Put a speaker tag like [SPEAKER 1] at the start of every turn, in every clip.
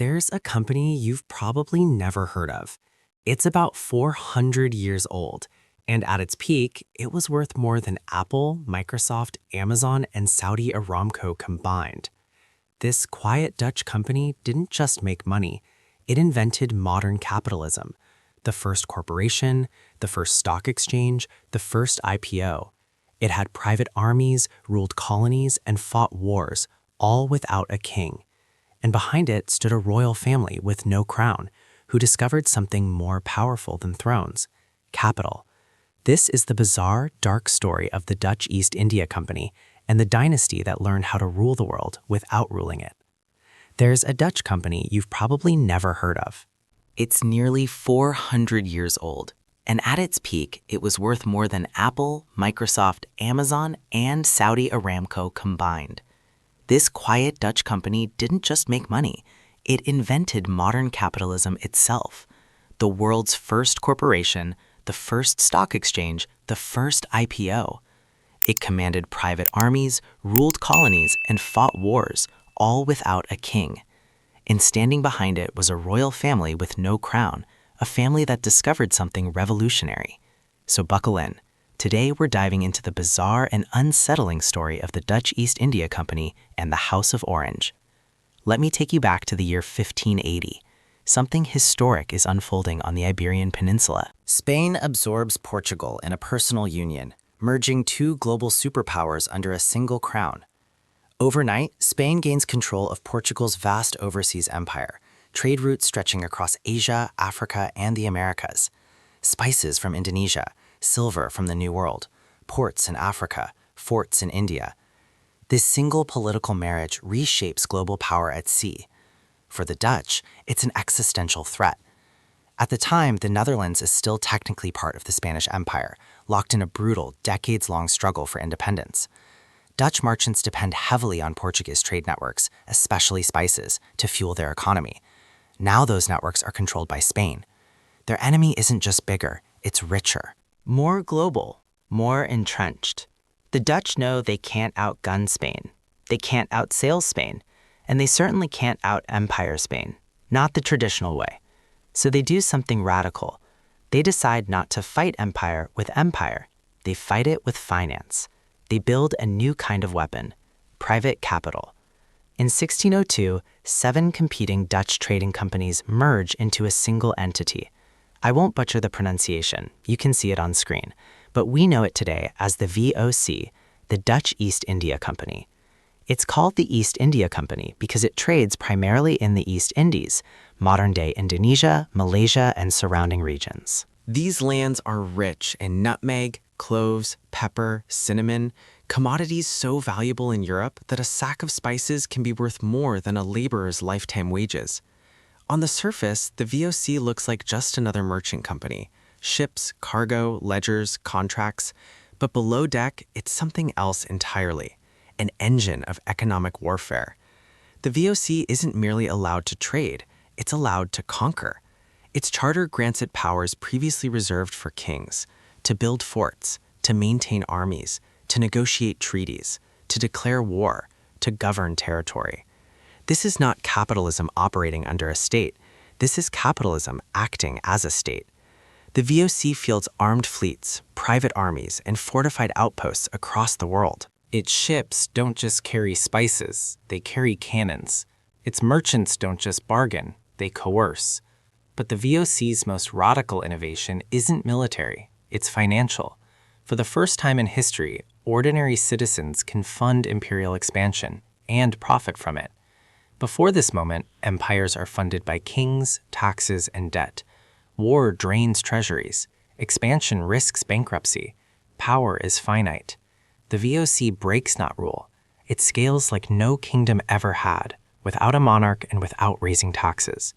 [SPEAKER 1] there's a company you've probably never heard of. It's about 400 years old, and at its peak, it was worth more than Apple, Microsoft, Amazon, and Saudi Aramco combined. This quiet Dutch company didn't just make money, it invented modern capitalism. The first corporation, the first stock exchange, the first IPO. It had private armies, ruled colonies, and fought wars, all without a king. And behind it stood a royal family with no crown, who discovered something more powerful than thrones: capital. This is the bizarre, dark story of the Dutch East India Company and the dynasty that learned how to rule the world without ruling it. There's a Dutch company you've probably never heard of.
[SPEAKER 2] It's nearly 400 years old, and at its peak, it was worth more than Apple, Microsoft, Amazon, and Saudi Aramco combined. This quiet Dutch company didn't just make money, it invented modern capitalism itself. The world's first corporation, the first stock exchange, the first IPO. It commanded private armies, ruled colonies, and fought wars, all without a king. And standing behind it was a royal family with no crown, a family that discovered something revolutionary. So buckle in. Today we're diving into the bizarre and unsettling story of the Dutch East India Company and the House of Orange. Let me take you back to the year 1580. Something historic is unfolding on the Iberian Peninsula. Spain absorbs Portugal in a personal union, merging two global superpowers under a single crown. Overnight, Spain gains control of Portugal's vast overseas empire, trade routes stretching across Asia, Africa, and the Americas. Spices from Indonesia, silver from the New World, ports in Africa, forts in India. This single political marriage reshapes global power at sea. For the Dutch, it's an existential threat. At the time, the Netherlands is still technically part of the Spanish Empire, locked in a brutal, decades-long struggle for independence. Dutch merchants depend heavily on Portuguese trade networks, especially spices, to fuel their economy. Now those networks are controlled by Spain. Their enemy isn't just bigger, it's richer. More global, more entrenched. The Dutch know they can't outgun Spain. They can't outsail Spain. And they certainly can't out-empire Spain, not the traditional way. So they do something radical. They decide not to fight empire with empire. They fight it with finance. They build a new kind of weapon: private capital. In 1602, 7 competing Dutch trading companies merge into a single entity. I won't butcher the pronunciation, you can see it on screen, but we know it today as the VOC, the Dutch East India Company. It's called the East India Company because it trades primarily in the East Indies, modern-day Indonesia, Malaysia, and surrounding regions. These lands are rich in nutmeg, cloves, pepper, cinnamon, commodities so valuable in Europe that a sack of spices can be worth more than a laborer's lifetime wages. On the surface, the VOC looks like just another merchant company: ships, cargo, ledgers, contracts. But below deck, it's something else entirely: an engine of economic warfare. The VOC isn't merely allowed to trade, it's allowed to conquer. Its charter grants it powers previously reserved for kings: to build forts, to maintain armies, to negotiate treaties, to declare war, to govern territory. This is not capitalism operating under a state. This is capitalism acting as a state. The VOC fields armed fleets, private armies, and fortified outposts across the world. Its ships don't just carry spices, they carry cannons. Its merchants don't just bargain, they coerce. But the VOC's most radical innovation isn't military, it's financial. For the first time in history, ordinary citizens can fund imperial expansion and profit from it. Before this moment, empires are funded by kings, taxes, and debt. War drains treasuries. Expansion risks bankruptcy. Power is finite. The VOC breaks not rule. It scales like no kingdom ever had, without a monarch and without raising taxes.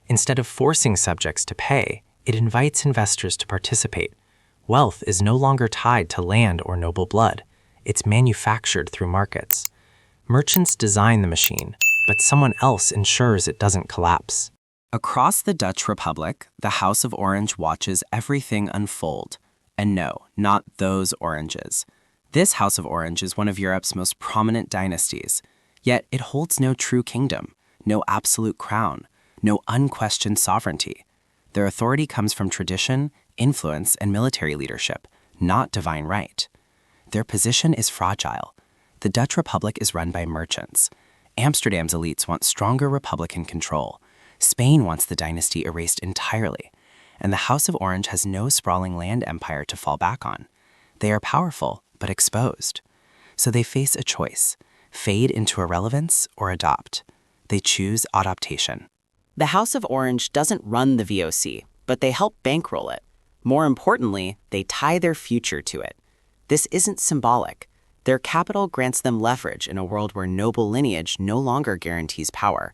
[SPEAKER 2] Instead of forcing subjects to pay, it invites investors to participate. Wealth is no longer tied to land or noble blood. It's manufactured through markets. Merchants design the machine, but someone else ensures it doesn't collapse. Across the Dutch Republic, the House of Orange watches everything unfold. And no, not those oranges. This House of Orange is one of Europe's most prominent dynasties, yet it holds no true kingdom,
[SPEAKER 1] no absolute crown, no unquestioned sovereignty. Their authority comes from tradition, influence, and military leadership, not divine right. Their position is fragile. The Dutch Republic is run by merchants. Amsterdam's elites want stronger republican control. Spain wants the dynasty erased entirely. And the House of Orange has no sprawling land empire to fall back on. They are powerful, but exposed. So they face a choice: fade into irrelevance or adopt. They choose adaptation.
[SPEAKER 2] The House of Orange doesn't run the VOC, but they help bankroll it. More importantly, they tie their future to it. This isn't symbolic. Their capital grants them leverage in a world where noble lineage no longer guarantees power.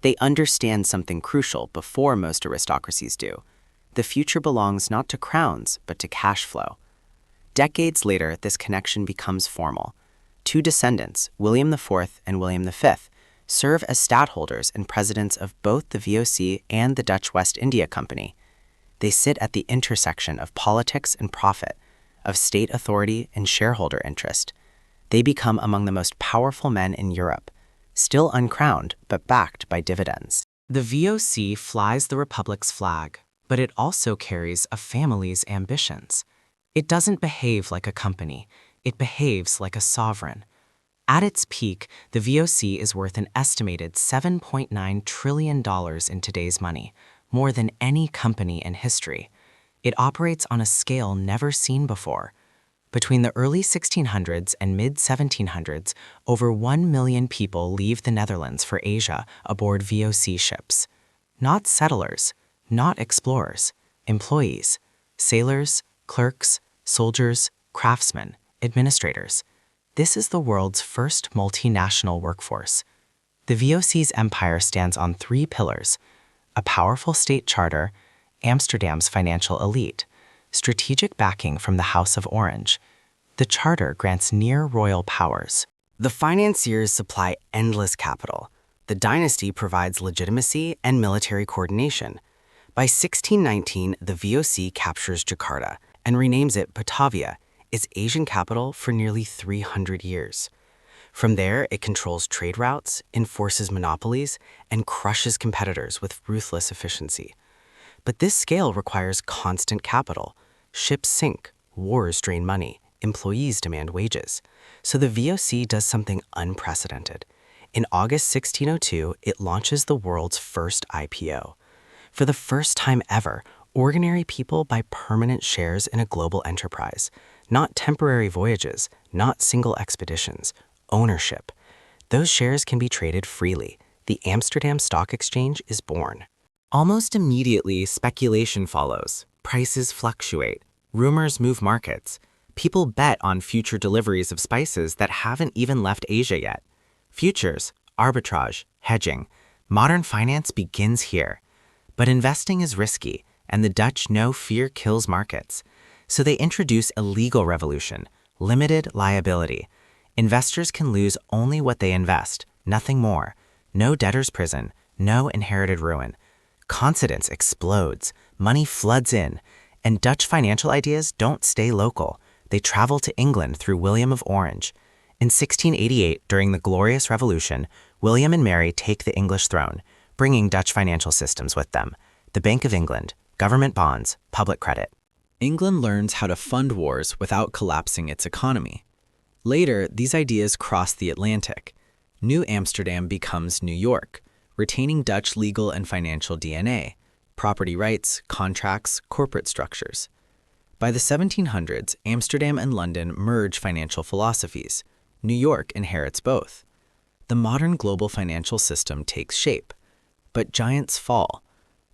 [SPEAKER 2] They understand something crucial before most aristocracies do. The future belongs not to crowns, but to cash flow. Decades later, this connection becomes formal. Two descendants, William IV and William V, serve as stadtholders and presidents of both the VOC and the Dutch West India Company. They sit at the intersection of politics and profit, of state authority and shareholder interest. They become among the most powerful men in Europe, still uncrowned but backed by dividends. The VOC flies the Republic's flag, but it also carries a family's ambitions. It doesn't behave like a company, it behaves like a sovereign. At its peak, the VOC is worth an estimated $7.9 trillion in today's money, more than any company in history. It operates on a scale never seen before. Between the early 1600s and mid-1700s, over 1 million people leave the Netherlands for Asia aboard VOC ships. Not settlers, not explorers, employees, sailors, clerks, soldiers, craftsmen, administrators. This is the world's first multinational workforce. The VOC's empire stands on 3 pillars: a powerful state charter, Amsterdam's financial elite, strategic backing from the House of Orange. The charter grants near-royal powers. The financiers supply endless capital. The dynasty provides legitimacy and military coordination. By 1619, the VOC captures Jakarta and renames it Batavia, its Asian capital for nearly 300 years. From there, it controls trade routes, enforces monopolies, and crushes competitors with ruthless efficiency. But this scale requires constant capital. Ships sink, wars drain money, employees demand wages. So the VOC does something unprecedented. In August 1602, it launches the world's first IPO. For the first time ever, ordinary people buy permanent shares in a global enterprise. Not temporary voyages, not single expeditions, ownership. Those shares can be traded freely. The Amsterdam Stock Exchange is born. Almost immediately, speculation follows. Prices fluctuate. Rumors move markets. People bet on future deliveries of spices that haven't even left Asia yet. Futures, arbitrage, hedging. Modern finance begins here. But investing is risky, and the Dutch know fear kills markets. So they introduce a legal revolution, limited liability. Investors can lose only what they invest, nothing more. No debtor's prison, no inherited ruin. Confidence explodes, money floods in, and Dutch financial ideas don't stay local. They travel to England through William of Orange. In 1688, during the Glorious Revolution, William and Mary take the English throne, bringing Dutch financial systems with them: the Bank of England, government bonds, public credit. England learns how to fund wars without collapsing its economy. Later, these ideas cross the Atlantic. New Amsterdam becomes New York, retaining Dutch legal and financial DNA, property rights, contracts, corporate structures. By the 1700s, Amsterdam and London merge financial philosophies. New York inherits both. The modern global financial system takes shape. But giants fall.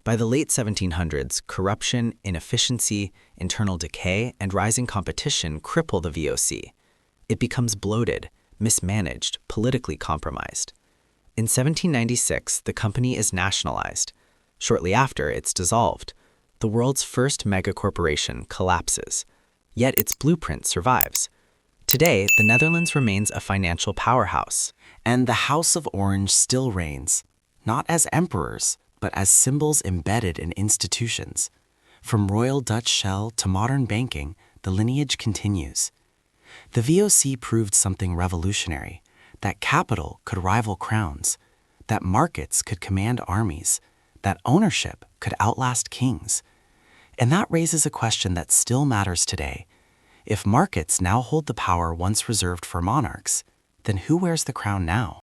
[SPEAKER 2] By the late 1700s, corruption, inefficiency, internal decay, and rising competition cripple the VOC. It becomes bloated, mismanaged, politically compromised. In 1796, the company is nationalized. Shortly after, it's dissolved. The world's first megacorporation collapses. Yet its blueprint survives. Today, the Netherlands remains a financial powerhouse, and the House of Orange still reigns, not as emperors, but as symbols embedded in institutions. From royal Dutch shell to modern banking, the lineage continues. The VOC proved something revolutionary, that capital could rival crowns.
[SPEAKER 3] that markets could command armies, that ownership could outlast kings. And that raises a question that still matters today. If markets now hold the power once reserved for monarchs, then who wears the crown now?